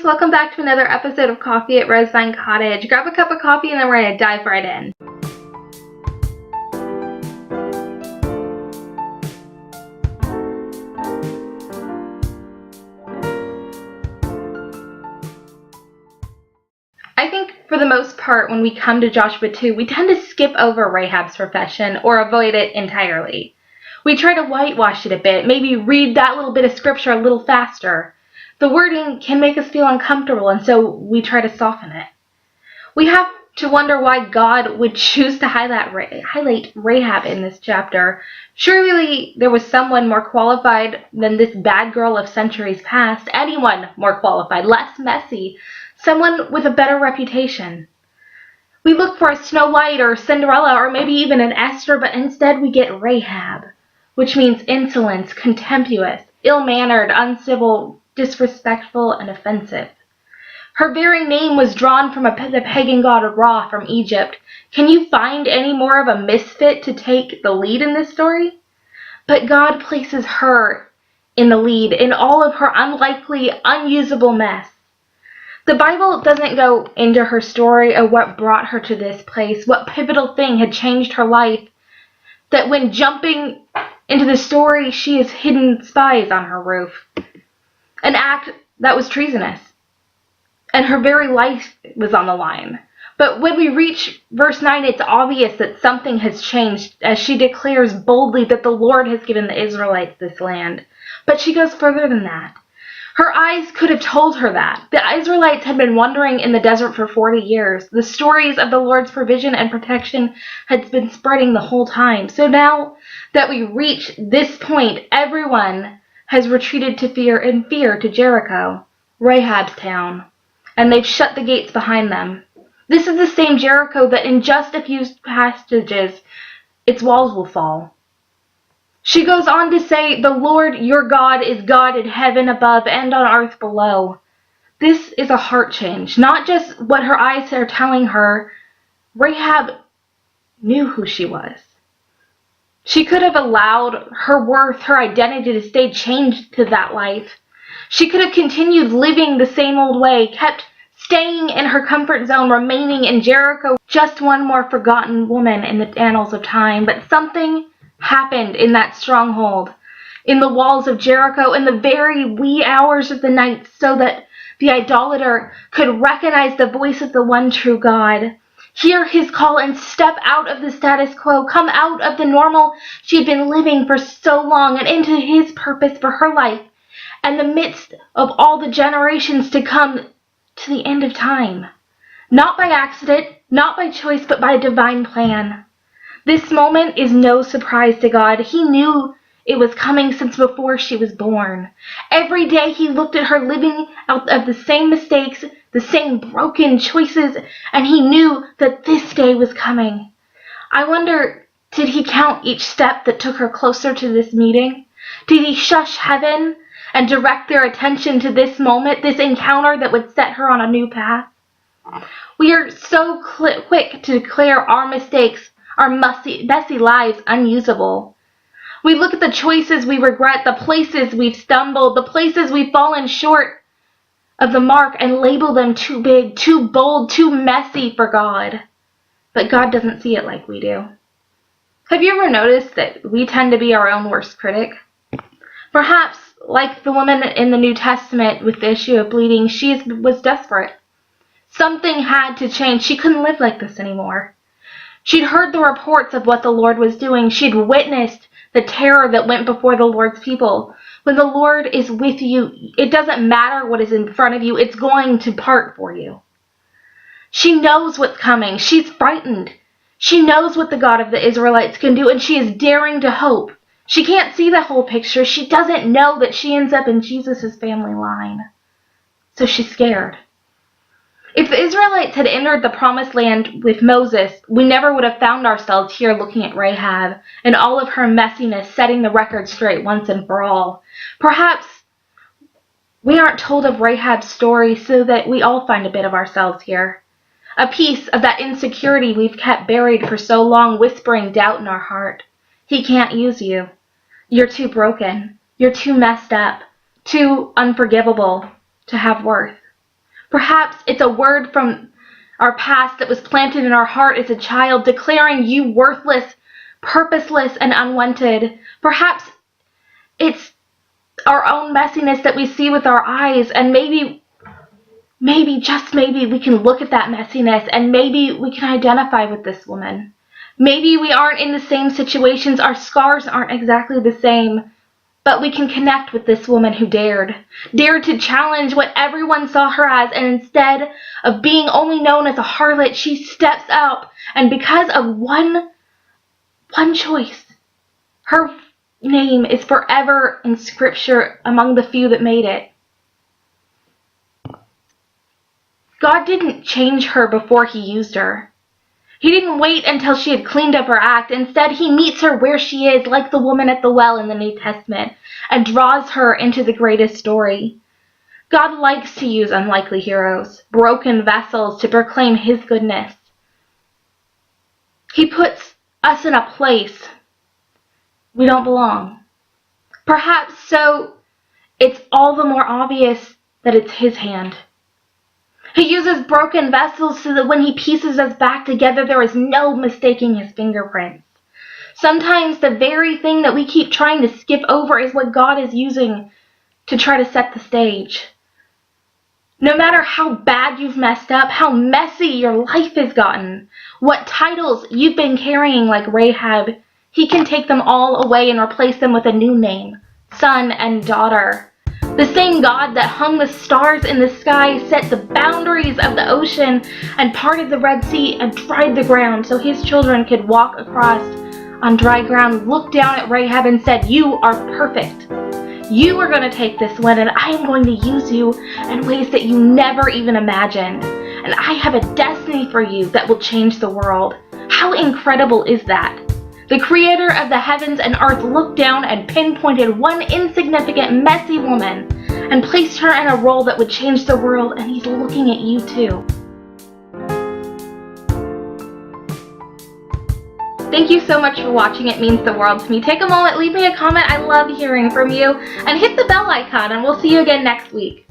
friends, welcome back to another episode of Coffee at Rosevine Cottage. Grab a cup of coffee and then we're going to dive right in. I think for the most part when we come to Joshua 2, we tend to skip over Rahab's profession or avoid it entirely. We try to whitewash it a bit, maybe read that little bit of scripture a little faster. The wording can make us feel uncomfortable, and so we try to soften it. We have to wonder why God would choose to highlight Rahab in this chapter. Surely there was someone more qualified than this bad girl of centuries past, anyone more qualified, less messy, someone with a better reputation. We look for a Snow White or Cinderella or maybe even an Esther, but instead we get Rahab, which means insolence, contemptuous, ill-mannered, uncivil, disrespectful, and offensive. Her very name was drawn from the pagan god Ra from Egypt. Can you find any more of a misfit to take the lead in this story? But God places her in the lead in all of her unlikely, unusable mess. The Bible doesn't go into her story or what brought her to this place, what pivotal thing had changed her life, that when jumping into the story, she has hidden spies on her roof. An act that was treasonous. And her very life was on the line. But when we reach verse 9, it's obvious that something has changed as she declares boldly that the Lord has given the Israelites this land. But she goes further than that. Her eyes could have told her that. The Israelites had been wandering in the desert for 40 years. The stories of the Lord's provision and protection had been spreading the whole time. So now that we reach this point, everyone has retreated to fear to Jericho, Rahab's town, and they've shut the gates behind them. This is the same Jericho that in just a few passages, its walls will fall. She goes on to say, "The Lord your God is God in heaven above and on earth below." This is a heart change, not just what her eyes are telling her. Rahab knew who she was. She could have allowed her worth, her identity to stay chained to that life. She could have continued living the same old way, kept staying in her comfort zone, remaining in Jericho, just one more forgotten woman in the annals of time. But something happened in that stronghold, in the walls of Jericho, in the very wee hours of the night, so that the idolater could recognize the voice of the one true God, hear his call, and step out of the status quo, come out of the normal she had been living for so long, and into his purpose for her life, and the midst of all the generations to come to the end of time. Not by accident, not by choice, but by a divine plan. This moment is no surprise to God. He knew it was coming since before she was born. Every day he looked at her living out of the same mistakes, the same broken choices, and he knew that this day was coming. I wonder, did he count each step that took her closer to this meeting? Did he shush heaven and direct their attention to this moment, this encounter that would set her on a new path? We are so quick to declare our mistakes, our messy lives unusable. We look at the choices we regret, the places we've stumbled, the places we've fallen short of the mark, and label them too big, too bold, too messy for God. But God doesn't see it like we do. Have you ever noticed that we tend to be our own worst critic? Perhaps, like the woman in the New Testament with the issue of bleeding, she was desperate. Something had to change. She couldn't live like this anymore. She'd heard the reports of what the Lord was doing. She'd witnessed the terror that went before the Lord's people. When the Lord is with you, it doesn't matter what is in front of you. It's going to part for you. She knows what's coming. She's frightened. She knows what the God of the Israelites can do, and she is daring to hope. She can't see the whole picture. She doesn't know that she ends up in Jesus' family line. So she's scared. If the Israelites had entered the promised land with Moses, we never would have found ourselves here looking at Rahab and all of her messiness, setting the record straight once and for all. Perhaps we aren't told of Rahab's story so that we all find a bit of ourselves here. A piece of that insecurity we've kept buried for so long, whispering doubt in our heart. He can't use you. You're too broken. You're too messed up, too unforgivable to have worth. Perhaps it's a word from our past that was planted in our heart as a child, declaring you worthless, purposeless, and unwanted. Perhaps it's our own messiness that we see with our eyes, and maybe, just maybe, we can look at that messiness and maybe we can identify with this woman. Maybe we aren't in the same situations, our scars aren't exactly the same, but we can connect with this woman who dared to challenge what everyone saw her as, and instead of being only known as a harlot, she steps up, and because of one choice, her name is forever in Scripture among the few that made it. God didn't change her before he used her. He didn't wait until she had cleaned up her act. Instead, he meets her where she is, like the woman at the well in the New Testament, and draws her into the greatest story. God likes to use unlikely heroes, broken vessels, to proclaim his goodness. He puts us in a place we don't belong. Perhaps so it's all the more obvious that it's his hand. He uses broken vessels so that when he pieces us back together, there is no mistaking his fingerprints. Sometimes the very thing that we keep trying to skip over is what God is using to try to set the stage. No matter how bad you've messed up, how messy your life has gotten, what titles you've been carrying like Rahab, he can take them all away and replace them with a new name, son and daughter. The same God that hung the stars in the sky, set the boundaries of the ocean, and parted the Red Sea and dried the ground so his children could walk across on dry ground, looked down at Rahab and said, "You are perfect. You are going to take this one, and I am going to use you in ways that you never even imagined. And I have a destiny for you that will change the world." How incredible is that? The creator of the heavens and earth looked down and pinpointed one insignificant, messy woman and placed her in a role that would change the world, and he's looking at you too. Thank you so much for watching. It means the world to me. Take a moment, leave me a comment. I love hearing from you. And hit the bell icon, and we'll see you again next week.